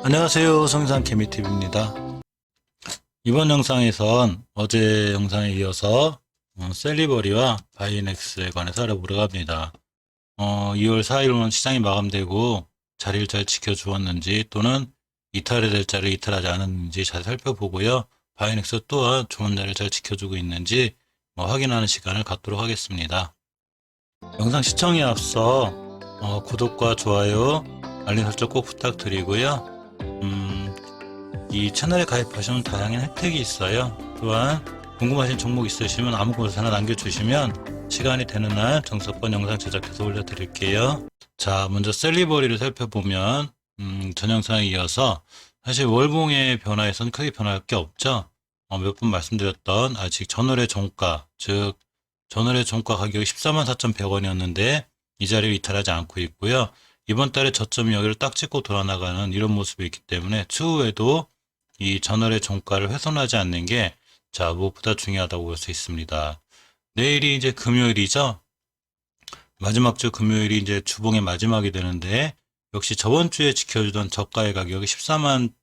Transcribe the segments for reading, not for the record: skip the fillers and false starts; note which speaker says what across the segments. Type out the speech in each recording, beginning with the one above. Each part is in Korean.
Speaker 1: 안녕하세요, 성산 개미TV입니다. 이번 영상에선 어제 영상에 이어서 셀리버리와 바이넥스에 관해서 알아보려고 합니다. 2월 4일은 시장이 마감되고 자리를 잘 지켜주었는지 또는 이탈해야 될 자리를 이탈하지 않았는지 잘 살펴보고요. 바이넥스 또한 좋은 자리를 잘 지켜주고 있는지 확인하는 시간을 갖도록 하겠습니다. 영상 시청에 앞서 구독과 좋아요, 알림 설정 꼭 부탁드리고요. 이 채널에 가입하시면 다양한 혜택이 있어요. 또한 궁금하신 종목 있으시면 아무 곳에나 남겨주시면 시간이 되는 날 정석권 영상 제작해서 올려드릴게요. 자, 먼저 셀리버리를 살펴보면 전 영상에 이어서 사실 월봉의 변화에선 크게 변할 게 없죠. 몇 번 말씀드렸던 아직 전월의 종가, 즉 전월의 종가 가격이 144,100원이었는데 이 자리를 이탈하지 않고 있고요. 이번 달에 저점이 여기를 딱 찍고 돌아나가는 이런 모습이 있기 때문에 추후에도 이 전월의 종가를 훼손하지 않는 게 무엇보다 중요하다고 볼 수 있습니다. 내일이 이제 금요일이죠. 마지막 주 금요일이 이제 주봉의 마지막이 되는데 역시 저번 주에 지켜주던 저가의 가격이 14만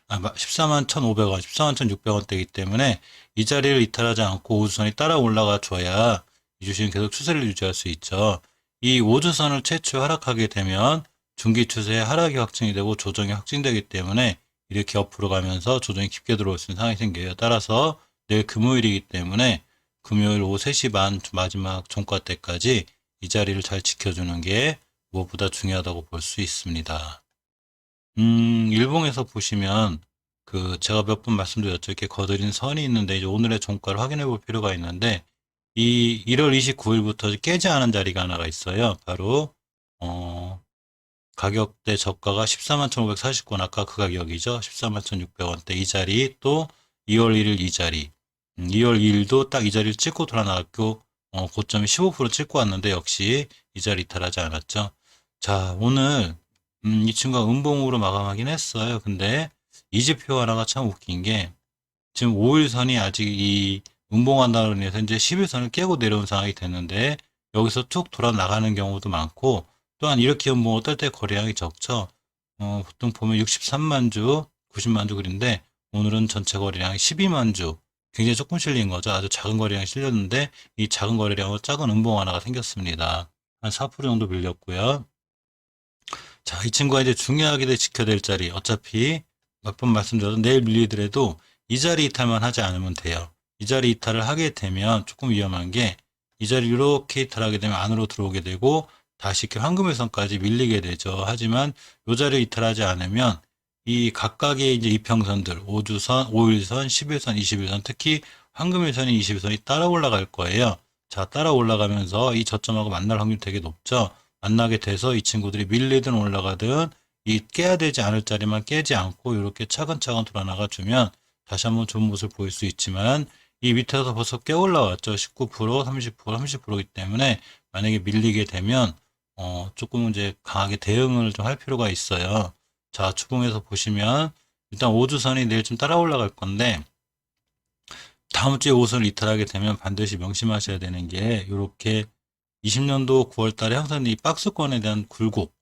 Speaker 1: 1,500원, 141,600원대이기 때문에 이 자리를 이탈하지 않고 우주선이 따라 올라가 줘야 이 주식은 계속 추세를 유지할 수 있죠. 이 우주선을 최초 하락하게 되면 중기 추세의 하락이 확정이 되고 조정이 확정되기 때문에 이렇게 옆으로 가면서 조정이 깊게 들어올 수 있는 상황이 생겨요. 따라서 내일 금요일이기 때문에 금요일 오후 3시 반 마지막 종가 때까지 이 자리를 잘 지켜주는 게 무엇보다 중요하다고 볼 수 있습니다. 일봉에서 보시면 제가 몇 번 말씀드렸죠. 이렇게 거드린 선이 있는데 이제 오늘의 종가를 확인해 볼 필요가 있는데 이 1월 29일부터 깨지 않은 자리가 하나가 있어요. 바로 가격대 저가가 141,549원, 아까 그 가격이죠. 141,600원대 이 자리, 또 2월 1일 이 자리. 2월 2일도 딱 이 자리를 찍고 돌아나왔고 고점이 15% 찍고 왔는데 역시 이 자리 이탈하지 않았죠. 자, 오늘 이 친구가 음봉으로 마감하긴 했어요. 근데 이 지표 하나가 참 웃긴 게 지금 5일선이 아직 이 음봉한다고 해서 이제 10일선을 깨고 내려온 상황이 됐는데 여기서 툭 돌아 나가는 경우도 많고 또한 이렇게 음봉을 뜰 때 거래량이 적죠. 보통 보면 63만 주, 90만 주 그린데 오늘은 전체 거래량이 12만 주. 굉장히 조금 실린 거죠. 아주 작은 거래량이 실렸는데 이 작은 거래량으로 작은 음봉 하나가 생겼습니다. 한 4% 정도 밀렸고요. 자, 이 친구가 이제 중요하게 지켜야 될 자리. 어차피 몇 번 말씀드려도 내일 밀리더라도 이 자리 이탈만 하지 않으면 돼요. 이 자리 이탈을 하게 되면 조금 위험한 게 이 자리 이렇게 이탈하게 되면 안으로 들어오게 되고 다시 이렇게 황금일선까지 밀리게 되죠. 하지만 이 자리 이탈하지 않으면 이 각각의 이제 이평선들 5주선, 5일선, 10일선, 20일선 특히 황금일선이 20일선이 따라 올라갈 거예요. 자, 따라 올라가면서 이 저점하고 만날 확률이 되게 높죠. 만나게 돼서 이 친구들이 밀리든 올라가든 이 깨야 되지 않을 자리만 깨지 않고 이렇게 차근차근 돌아나가 주면 다시 한번 좋은 모습을 보일 수 있지만 이 밑에서 벌써 깨 올라왔죠. 19%, 30%, 30%이기 때문에 만약에 밀리게 되면 조금 이제 강하게 대응을 좀 할 필요가 있어요. 자, 추봉에서 보시면 일단 5주선이 내일 좀 따라 올라갈 건데 다음 주에 5선을 이탈하게 되면 반드시 명심하셔야 되는 게 이렇게 20년도 9월 달에 항상 이 박스권에 대한 굴곡,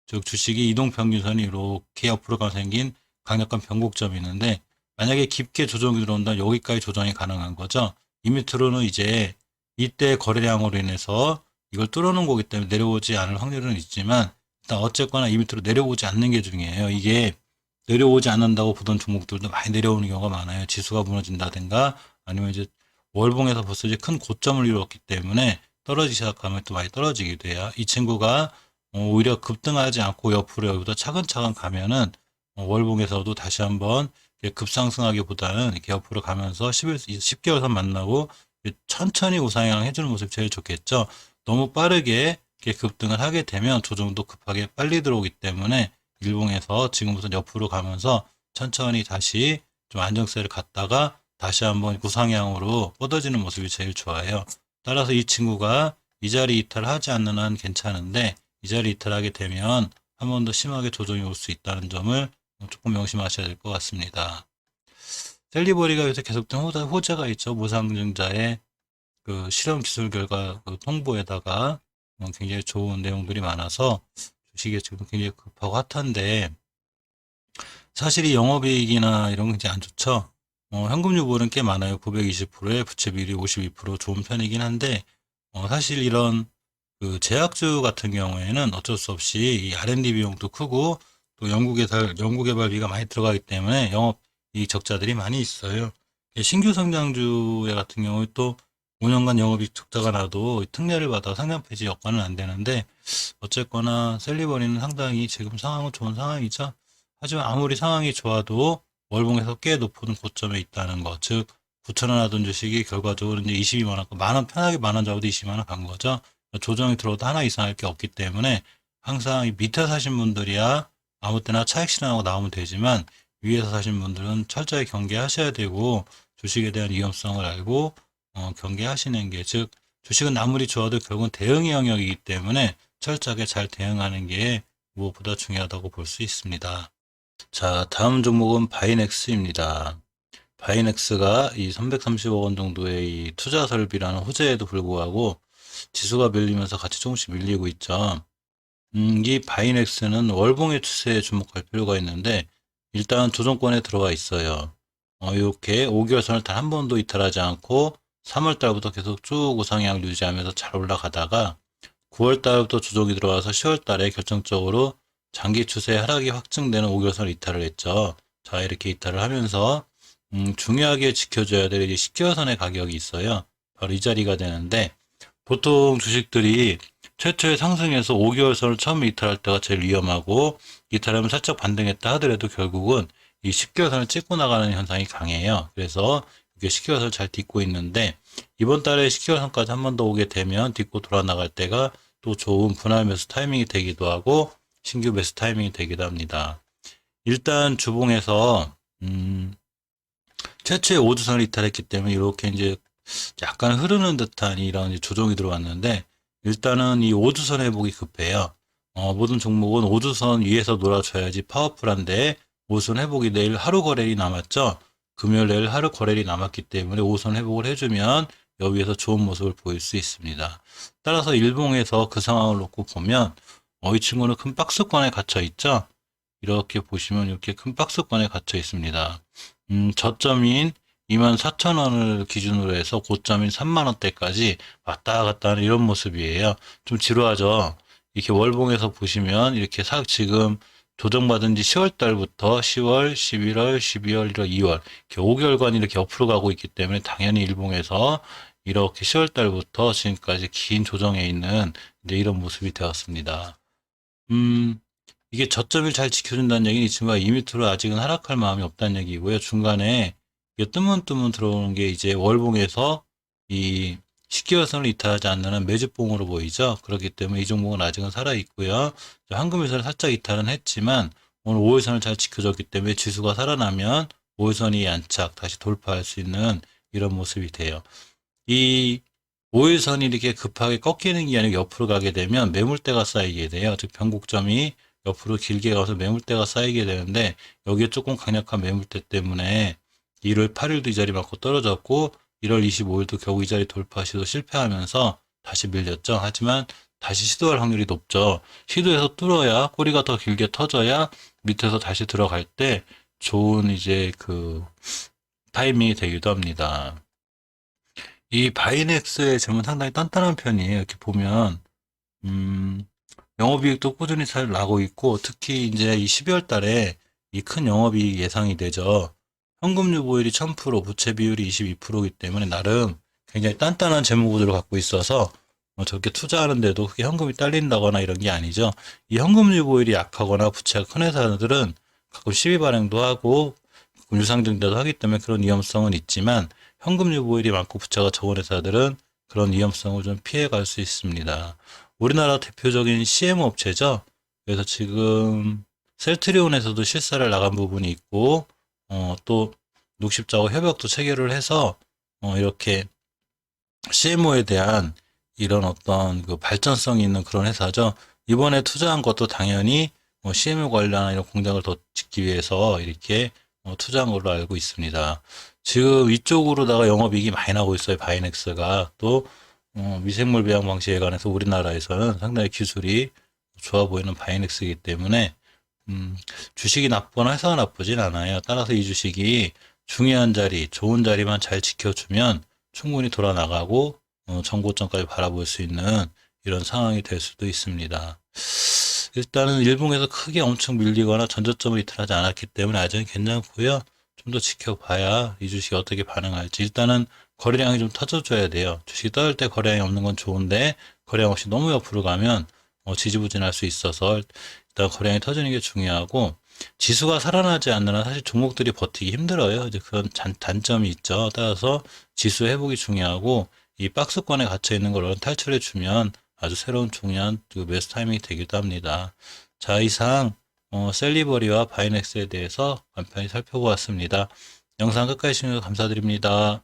Speaker 1: 즉 주식이 이동평균선이 이렇게 옆으로 가 생긴 강력한 변곡점이 있는데 만약에 깊게 조정이 들어온다면 여기까지 조정이 가능한 거죠. 이 밑으로는 이제 이때 거래량으로 인해서 이걸 뚫어놓은 거기 때문에 내려오지 않을 확률은 있지만 일단 어쨌거나 이 밑으로 내려오지 않는 게 중요해요. 이게 내려오지 않는다고 보던 종목들도 많이 내려오는 경우가 많아요. 지수가 무너진다든가 아니면 이제 월봉에서 벌써 이제 큰 고점을 이뤘기 때문에 떨어지기 시작하면 또 많이 떨어지기도 해요. 이 친구가 오히려 급등하지 않고 옆으로 여기보다 차근차근 가면은 월봉에서도 다시 한번 급상승하기보다는 이렇게 옆으로 가면서 10개월선 만나고 천천히 우상향 해주는 모습이 제일 좋겠죠. 너무 빠르게 이렇게 급등을 하게 되면 조정도 급하게 빨리 들어오기 때문에 일봉에서 지금부터 옆으로 가면서 천천히 다시 좀 안정세를 갖다가 다시 한번 우상향으로 뻗어지는 모습이 제일 좋아요. 따라서 이 친구가 이 자리 이탈을 하지 않는 한 괜찮은데 이 자리 이탈하게 되면 한 번 더 심하게 조정이 올 수 있다는 점을 조금 명심하셔야 될 것 같습니다. 셀리버리가 요새 계속된 호재가 있죠. 무상증자의 그 실험 기술 결과 그 통보에다가 굉장히 좋은 내용들이 많아서 주식이 지금 굉장히 급하고 핫한데, 사실 이 영업이익이나 이런 게 굉장히 안 좋죠. 현금 유보는 꽤 많아요. 920%에 부채 비율이 52% 좋은 편이긴 한데, 사실 이런 그 제약주 같은 경우에는 어쩔 수 없이 이 R&D 비용도 크고 또 연구개발비가 많이 들어가기 때문에 영업이익 적자들이 많이 있어요. 신규 성장주에 같은 경우에 또 5년간 영업이익 적자가 나도 특례를 받아 상장 폐지 여건은 안 되는데, 어쨌거나 셀리버리는 상당히 지금 상황은 좋은 상황이죠. 하지만 아무리 상황이 좋아도 월봉에서 꽤 높은 고점에 있다는 것, 즉 9,000원 하던 주식이 결과적으로 이제 22만 원, 만원 편하게 만원 잡아도 22만 원 간 거죠. 조정이 들어도 하나 이상 할 게 없기 때문에 항상 이 밑에 사신 분들이야 아무 때나 차익 실현하고 나오면 되지만, 위에서 사신 분들은 철저히 경계하셔야 되고 주식에 대한 위험성을 알고 경계하시는 게, 즉 주식은 아무리 좋아도 결국은 대응의 영역이기 때문에 철저하게 잘 대응하는 게 무엇보다 중요하다고 볼 수 있습니다. 자, 다음 종목은 바이넥스입니다. 바이넥스가 이 330억 원 정도의 이 투자 설비라는 호재에도 불구하고 지수가 밀리면서 같이 조금씩 밀리고 있죠. 이 바이넥스는 월봉의 추세에 주목할 필요가 있는데, 일단 조정권에 들어와 있어요. 이렇게 5개월 선을 단 한 번도 이탈하지 않고 3월 달부터 계속 쭉 우상향을 유지하면서 잘 올라가다가 9월 달부터 조정이 들어와서 10월 달에 결정적으로 장기 추세 하락이 확증되는 5개월 선을 이탈을 했죠. 자, 이렇게 이탈을 하면서 중요하게 지켜줘야 될 10개월 선의 가격이 있어요. 바로 이 자리가 되는데, 보통 주식들이 최초에 상승해서 5개월 선을 처음에 이탈할 때가 제일 위험하고, 이탈하면 살짝 반등했다 하더라도 결국은 이 10개월 선을 찍고 나가는 현상이 강해요. 그래서 이게 10개월 선을 잘 딛고 있는데, 이번 달에 10개월 선까지 한 번 더 오게 되면 딛고 돌아 나갈 때가 또 좋은 분할 매수 타이밍이 되기도 하고 신규 매수 타이밍이 되기도 합니다. 일단 주봉에서 최초의 5주선을 이탈했기 때문에 이렇게 이제 약간 흐르는 듯한 이런 조정이 들어왔는데, 일단은 이 5주선 회복이 급해요. 모든 종목은 5주선 위에서 놀아줘야지 파워풀한데, 5주선 회복이 내일 하루 거래일이 남았죠. 금요일 내일 하루 거래일이 남았기 때문에 5주선 회복을 해주면 여기에서 좋은 모습을 보일 수 있습니다. 따라서 일봉에서 그 상황을 놓고 보면 이 친구는 큰 박스권에 갇혀 있죠. 이렇게 보시면 이렇게 큰 박스권에 갇혀 있습니다. 저점인 24,000원을 기준으로 해서 고점인 3만원대까지 왔다 갔다 하는 이런 모습이에요. 좀 지루하죠. 이렇게 월봉에서 보시면 이렇게 지금 조정받은 지 10월 달부터 10월, 11월, 12월, 1월, 2월 이렇게 5개월간 이렇게 옆으로 가고 있기 때문에 당연히 일봉에서 이렇게 10월 달부터 지금까지 긴 조정에 있는 이런 모습이 되었습니다. 이게 저점을 잘 지켜준다는 얘기는 이 친구가 이 밑으로 아직은 하락할 마음이 없다는 얘기고요. 중간에 이게 뜨문뜨문 들어오는 게 이제 월봉에서 이 10개월 선을 이탈하지 않는 한 매집봉으로 보이죠. 그렇기 때문에 이 종목은 아직은 살아있고요. 한금일선을 살짝 이탈은 했지만 오늘 5일선을 잘 지켜줬기 때문에 지수가 살아나면 5일선이 안착 다시 돌파할 수 있는 이런 모습이 돼요. 이 5일선이 이렇게 급하게 꺾이는 게 아니고 옆으로 가게 되면 매물대가 쌓이게 돼요. 즉 변곡점이 옆으로 길게 가서 매물대가 쌓이게 되는데, 여기에 조금 강력한 매물대 때문에 1월 8일도 이 자리 맞고 떨어졌고 1월 25일도 겨우 이 자리 돌파 시도 실패하면서 다시 밀렸죠. 하지만 다시 시도할 확률이 높죠. 시도해서 뚫어야 꼬리가 더 길게 터져야 밑에서 다시 들어갈 때 좋은 이제 그 타이밍이 되기도 합니다. 이 바이넥스의 점은 상당히 단단한 편이에요. 이렇게 보면 영업이익도 꾸준히 잘 나고 있고, 특히 이제 이 12월 달에 이 큰 영업이익 예상이 되죠. 현금 유보율이 1000%, 부채 비율이 22%이기 때문에 나름 굉장히 단단한 재무 구조를 갖고 있어서 저렇게 투자하는데도 그게 현금이 딸린다거나 이런 게 아니죠. 이 현금 유보율이 약하거나 부채가 큰 회사들은 가끔 시비 발행도 하고 유상증자도 하기 때문에 그런 위험성은 있지만, 현금 유보율이 많고 부채가 적은 회사들은 그런 위험성을 좀 피해갈 수 있습니다. 우리나라 대표적인 CM 업체죠. 그래서 지금 셀트리온에서도 실사를 나간 부분이 있고, 또 녹십자와 협약도 체결을 해서 이렇게 CMO에 대한 이런 어떤 그 발전성이 있는 그런 회사죠. 이번에 투자한 것도 당연히 CMO 관련한 이런 공장을 더 짓기 위해서 이렇게 투자한 걸로 알고 있습니다. 지금 이쪽으로다가 영업이익이 많이 나오고 있어요. 바이넥스가 또 미생물 배양 방식에 관해서 우리나라에서는 상당히 기술이 좋아 보이는 바이넥스이기 때문에 주식이 나쁘거나 회사가 나쁘진 않아요. 따라서 이 주식이 중요한 자리, 좋은 자리만 잘 지켜주면 충분히 돌아 나가고 정고점까지 바라볼 수 있는 이런 상황이 될 수도 있습니다. 일단은 일봉에서 크게 엄청 밀리거나 전저점을 이탈하지 않았기 때문에 아직은 괜찮고요. 좀 더 지켜봐야 이 주식이 어떻게 반응할지. 일단은 거래량이 좀 터져줘야 돼요. 주식이 떠들 때 거래량이 없는 건 좋은데 거래량 없이 너무 옆으로 가면 지지부진할 수 있어서 일단 거래량이 터지는 게 중요하고, 지수가 살아나지 않는 한 사실 종목들이 버티기 힘들어요. 이제 그런 단점이 있죠. 따라서 지수 회복이 중요하고, 이 박스권에 갇혀 있는 걸 탈출해 주면 아주 새로운 중요한 그 매수 타이밍이 되기도 합니다. 자, 이상 셀리버리와 바이넥스에 대해서 간편히 살펴보았습니다. 영상 끝까지 시청해주셔서 감사드립니다.